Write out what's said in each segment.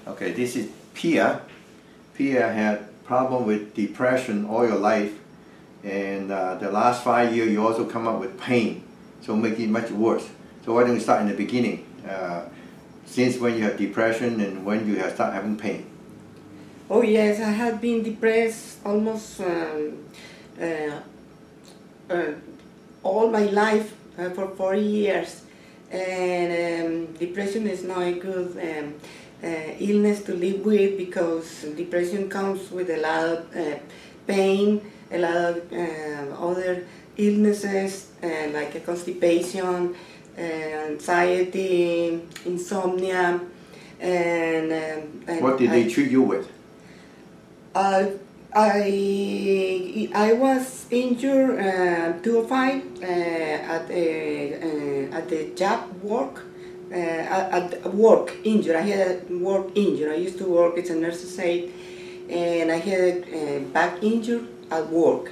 Okay, this is Pia. Pia had problem with depression all your life, and the last 5 years you also come up with pain, so make it much worse. So why don't we start in the beginning? Since when you have depression and when you have start having pain? Oh yes, I have been depressed almost all my life for 40 years, and depression is not a good illness to live with, because depression comes with a lot of pain, a lot of other illnesses like a constipation, anxiety, insomnia, and what did they treat you with? I was injured 2005 at the job work. At work injury. I had a work injury. I used to work as a nurse's aide, and I had a back injury at work.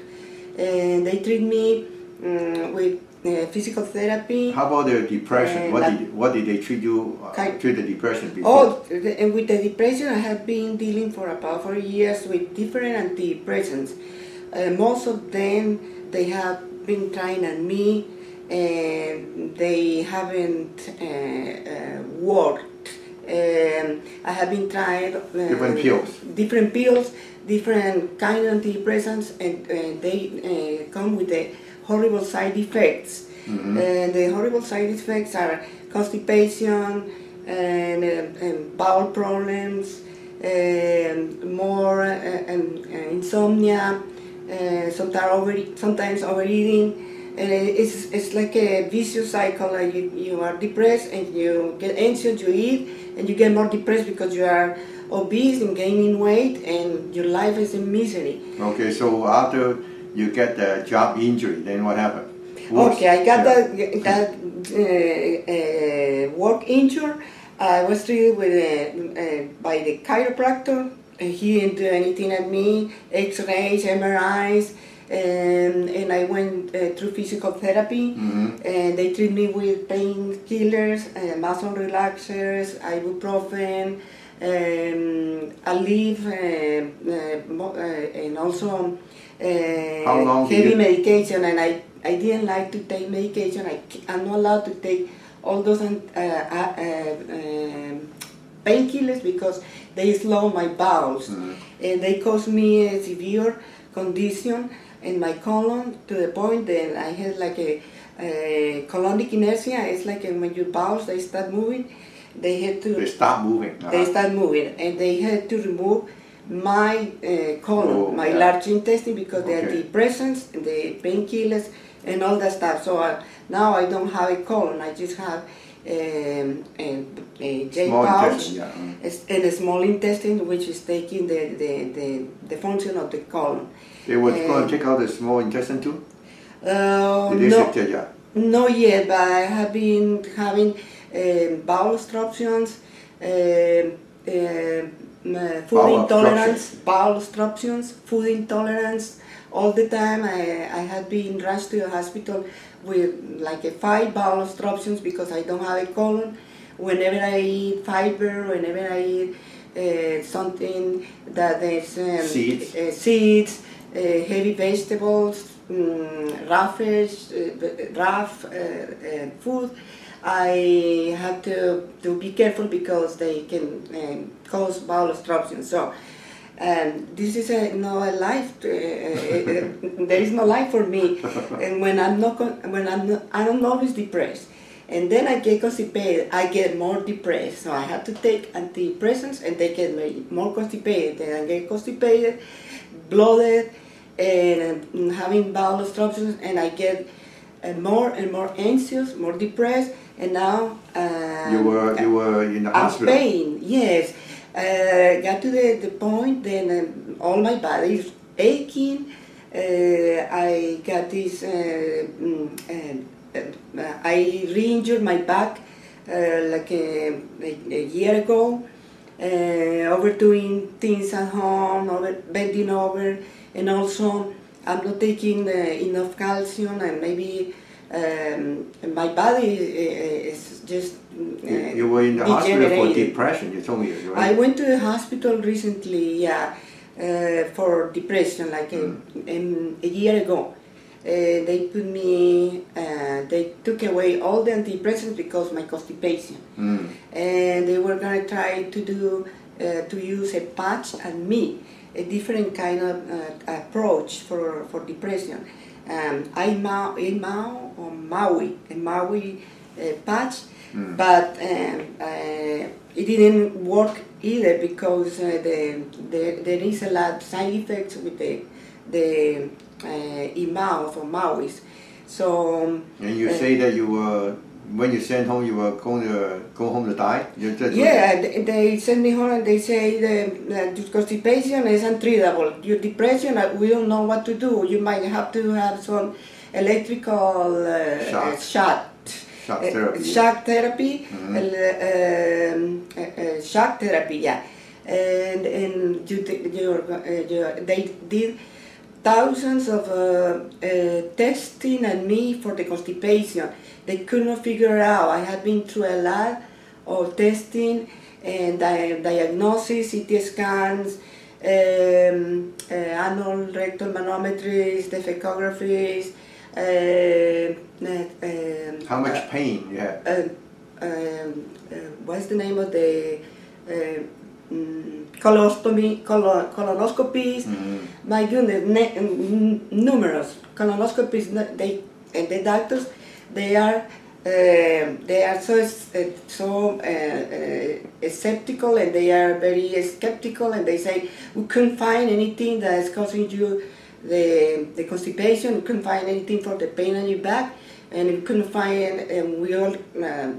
And they treat me with physical therapy. How about the depression? What did they treat you? Treat the depression before? Oh, with the depression, I have been dealing for about 4 years with different antidepressants. Most of them they have been trying on me, and they haven't worked. I have been trying different pills, different kind of antidepressants, and they come with the horrible side effects. Mm-hmm. And the horrible side effects are constipation and bowel problems, more insomnia, sometimes overeating. And it's like a vicious cycle. Like you are depressed and you get anxious, you eat, and you get more depressed because you are obese and gaining weight, and your life is in misery. Okay, so after you get the job injury, then what happened? Okay, I got that work injury. I was treated with by the chiropractor. He didn't do anything at me, X-rays, MRIs, and I went through physical therapy. Mm-hmm. And they treat me with painkillers, muscle relaxers, ibuprofen, Aleve, and also heavy medication. And I didn't like to take medication. I'm not allowed to take all those painkillers because they slow my bowels. Mm-hmm. And they cause me a severe condition in my colon, to the point that I had like a colonic inertia. It's like when your bowels they start moving, they start moving. They start moving, and they had to remove my colon, large intestine, because the antidepressants, the painkillers, and all that stuff. So now I don't have a colon. I just have a J pouch and a small intestine, which is taking the function of the colon. They were going to take out the small intestine too? Not yet, but I have been having bowel obstructions, food intolerance all the time. I have been rushed to the hospital with like 5 bowel obstructions because I don't have a colon. Whenever I eat fiber, whenever I eat something that is seeds, heavy vegetables, rough food, I have to be careful because they can cause bowel obstruction. So this is not a life. There is no life for me. And when I'm always depressed, and then I get constipated, I get more depressed. So I have to take antidepressants, and they get me more constipated. Then I get constipated, bloated, and having bowel obstructions, and I get more and more anxious, more depressed, and now you were in the hospital. I'm pain, yes. Got to the point then all my body is aching. I got this. I re-injured my back like a year ago. Overdoing things at home, bending over, and also I'm not taking enough calcium, and maybe my body is just You were in the hospital for degenerated. depression, you told me, right? I went to the hospital recently, yeah, for depression, like a year ago. They put me, they took away all the antidepressants because my constipation. And they were going to try to do, to use a patch on me, a different kind of approach for depression. A Maui patch, but it didn't work either because there is a lot of side effects with the mouth or Mauis. So and you say that you were, when you sent home, you were going to go home to die? Yeah, they send me home and they say the constipation is untreatable. Your depression, we don't know what to do. You might have to have some electrical shock therapy. Shock therapy, shock therapy, yeah. And they did thousands of testing on me for the constipation. They could not figure it out. I had been through a lot of testing and diagnosis, CT scans, anal rectal manometries, defecographies. How much pain you had? What's the name of the colonoscopies? My goodness, numerous colonoscopies. The doctors, they are so skeptical, and they are very skeptical, and they say we couldn't find anything that is causing you the constipation. We couldn't find anything for the pain on your back, and we couldn't find. And we all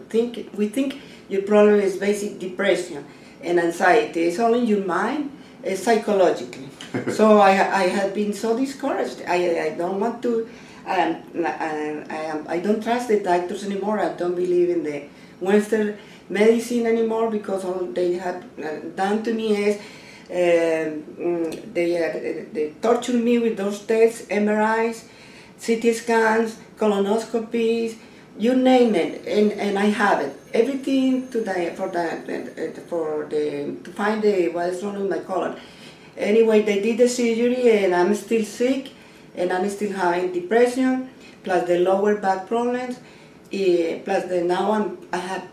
think your problem is basic depression and anxiety. It's all in your mind, psychologically. So I had been so discouraged. I don't want to. I don't trust the doctors anymore. I don't believe in the Western medicine anymore, because all they have done to me is they torture me with those tests, MRIs, CT scans, colonoscopies, you name it, and I have it. Everything to find what is wrong with my colon. Anyway, they did the surgery, and I'm still sick. And I'm still having depression, plus the lower back problems, plus now I have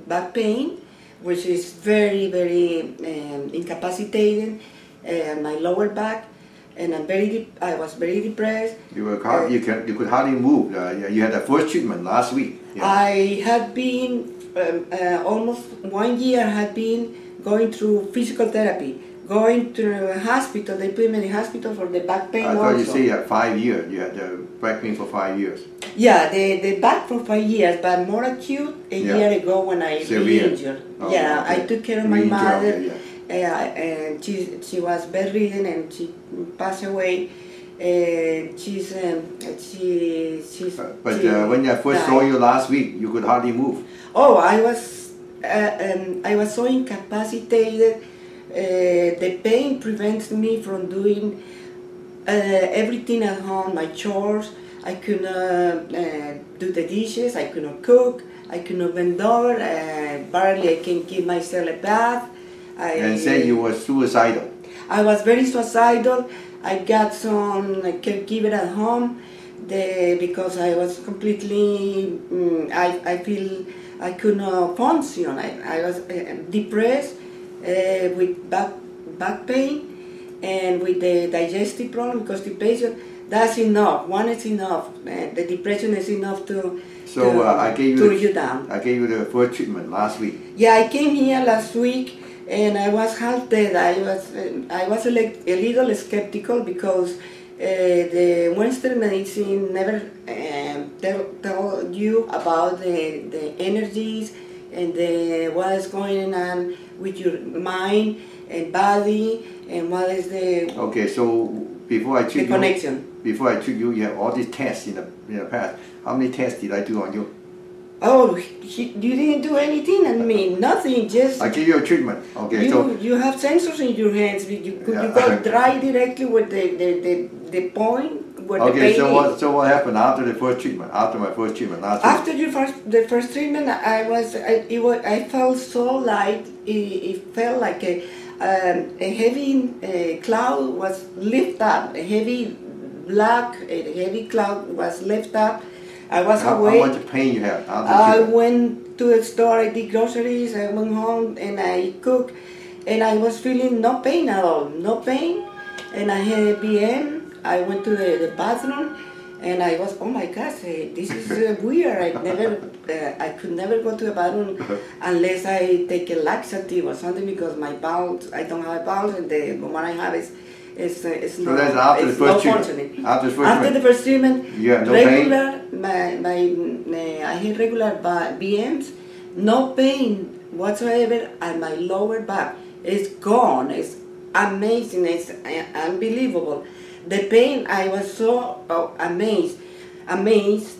back pain, which is very, very incapacitating, my lower back, and I was very depressed. You could hardly move. You had the first treatment last week. Yeah. I had been almost 1 year. Had been going through physical therapy. Going to a hospital, they put me in the hospital for the back pain. I thought you say you had 5 years. You had the back pain for 5 years. Yeah, the back for 5 years, but more acute a year ago when I re-injured. Oh, yeah, okay. I took care of my mother. Yeah. And she was bedridden and she passed away. She's when I first saw you last week, you could hardly move. Oh, I was so incapacitated. The pain prevents me from doing everything at home, my chores. I could not do the dishes, I could not cook, I could not bend over, barely I can give myself a bath. And say you were suicidal. I was very suicidal. I got some caregiver at home because I was completely, I feel I could not function. I was depressed. With back pain and with the digestive problem, constipation. That's enough. One is enough. The depression is enough to I gave you down. I gave you the first treatment last week. Yeah, I came here last week and I was half dead. I was a little skeptical because the Western medicine never tell you about the energies and what is going on with your mind and body, and what is the before I treat connection. Before I treat you, you have all these tests in the past. How many tests did I do on you? Oh, you didn't do anything on me, nothing. Just I give you a treatment. Okay, you have sensors in your hands. You go dry directly with the point where the Okay, pain is. so what happened after the first treatment? After my first treatment, last week? After the first treatment, I felt so light. It felt like a heavy cloud was lifted up. A heavy cloud was lifted up. I was awake. How much pain you had after I treatment? went to a store. I did groceries. I went home and I cooked, and I was feeling no pain at all. No pain, and I had a BM. I went to the bathroom. And I was, oh my gosh, this is weird. I could never go to the bathroom unless I take a laxative or something because my bowels, I don't have bowels, and the one I have is So not, that's after the it's first not treatment. functioning. After the first After the treatment. first treatment, You had no regular, I had regular BMs, no pain whatsoever, and my lower back is gone. It's amazing. It's unbelievable. The pain, I was so amazed.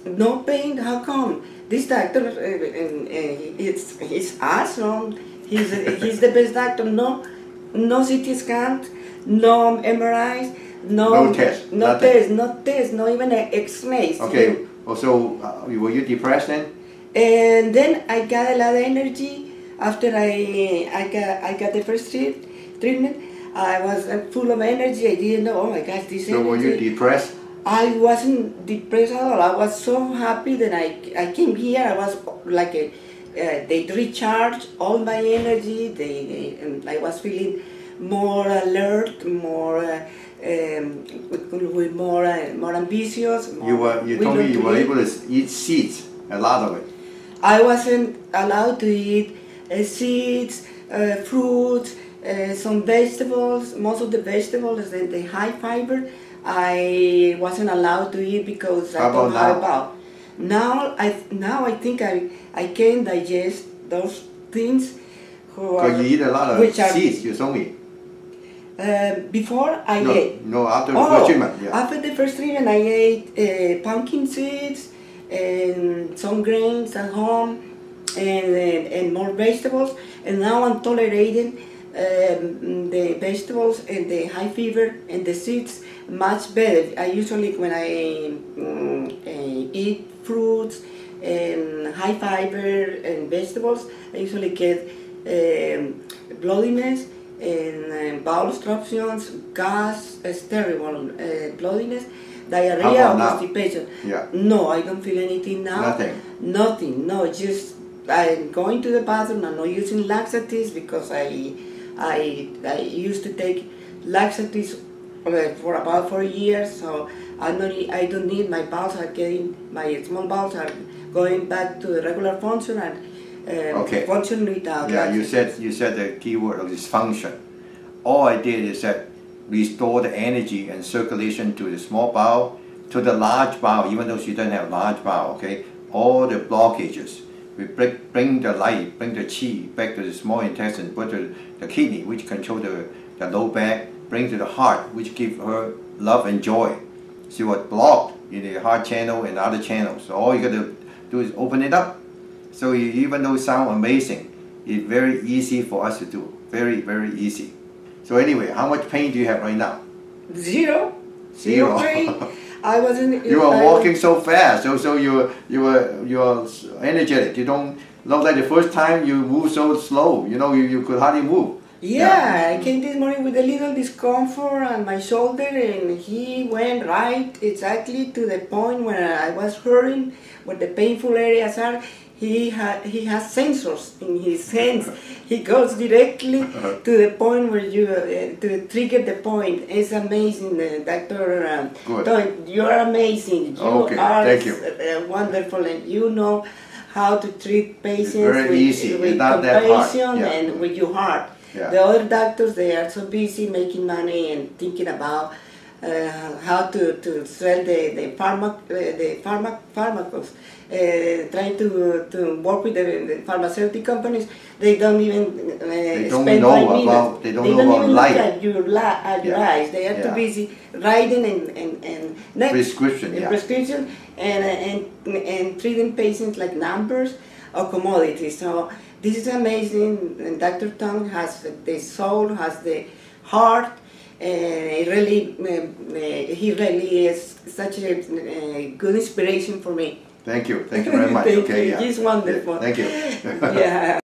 No pain, how come? This doctor, he's awesome. He's the best doctor. No CT scans, no MRIs, No test, nothing. no test, not even X-rays. Okay, so were you depressed then? And then I got a lot of energy after I got the first treatment. I was full of energy. I didn't know, oh my gosh, this So energy. were you depressed? I wasn't depressed at all. I was so happy that I came here. I was like they recharged all my energy. And I was feeling more alert, more more ambitious. You told me you were able to eat seeds, a lot of it. I wasn't allowed to eat seeds, fruits, some vegetables. Most of the vegetables and the high fiber, I wasn't allowed to eat because I don't have a bowel. Now I think I can digest those things. Because you eat a lot of seeds, you told me. Before I ate. No, after the first treatment. Yeah. After the first treatment, I ate pumpkin seeds and some grains at home and more vegetables. And now I'm tolerating the vegetables and the high fever and the seeds much better. I usually, when I eat fruits and high fiber and vegetables, I usually get bloodiness and bowel obstructions, gas, it's terrible, bloodiness, diarrhea, or constipation. Yeah. No, I don't feel anything now. Nothing, no, just I'm going to the bathroom. I'm not using laxatives because I used to take laxatives for about 4 years, so I don't need, my bowels are getting, my small bowels are going back to the regular function and function without laxatives. You said the key word of dysfunction. All I did is that restore the energy and circulation to the small bowel, to the large bowel, even though she doesn't have large bowel, okay? All the blockages. We bring the life, bring the chi back to the small intestine, put the kidney, which control the low back, bring to the heart, which give her love and joy. See what blocked in the heart channel and other channels. So all you got to do is open it up. So even though it sounds amazing, it's very easy for us to do. Very, very easy. So anyway, how much pain do you have right now? Zero pain. I wasn't. You were walking so fast, so you're energetic. You don't not like the first time you move so slow. You know you could hardly move. Yeah, I came this morning with a little discomfort on my shoulder, and he went right exactly to the point where I was hurting, where the painful areas are. He has sensors in his hands. He goes directly to the point where you to trigger the point. It's amazing, Dr. You're amazing. You are wonderful, and you know how to treat patients with compassion and with your heart. Yeah. The other doctors, they are so busy making money and thinking about how to sell the pharmaceuticals, trying to work with the pharmaceutical companies. They don't even spend 5 minutes. They don't even look at your eyes. They are too busy writing and prescription and treating patients like numbers or commodities. So this is amazing. And Dr. Tong has the soul, has the heart, He really is such a good inspiration for me. Thank you very much. Thank Okay, you. yeah. He's wonderful. Thank you. Yeah.